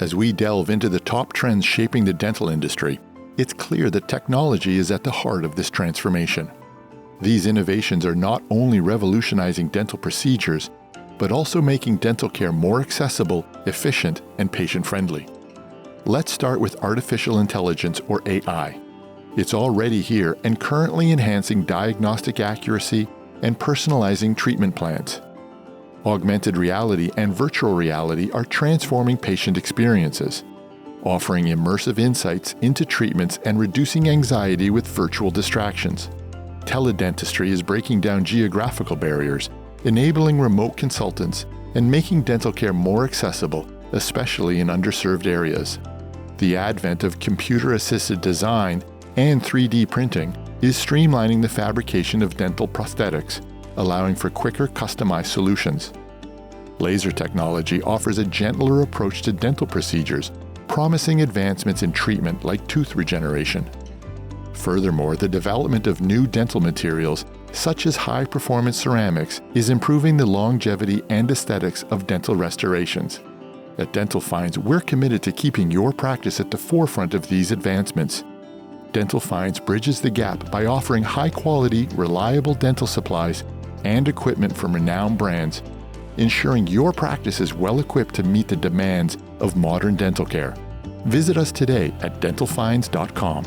As we delve into the top trends shaping the dental industry, it's clear that technology is at the heart of this transformation. These innovations are not only revolutionizing dental procedures, but also making dental care more accessible, efficient, and patient-friendly. Let's start with artificial intelligence, or AI. It's already here and currently enhancing diagnostic accuracy and personalizing treatment plans. Augmented reality and virtual reality are transforming patient experiences, offering immersive insights into treatments and reducing anxiety with virtual distractions. Teledentistry is breaking down geographical barriers, enabling remote consultants and making dental care more accessible, especially in underserved areas. The advent of computer-assisted design and 3D printing is streamlining the fabrication of dental prosthetics, allowing for quicker, customized solutions. Laser technology offers a gentler approach to dental procedures, promising advancements in treatment like tooth regeneration. Furthermore, the development of new dental materials, such as high-performance ceramics, is improving the longevity and aesthetics of dental restorations. At Dental Finds, we're committed to keeping your practice at the forefront of these advancements. Dental Finds bridges the gap by offering high-quality, reliable dental supplies and equipment from renowned brands, ensuring your practice is well-equipped to meet the demands of modern dental care. Visit us today at dentalfinds.com.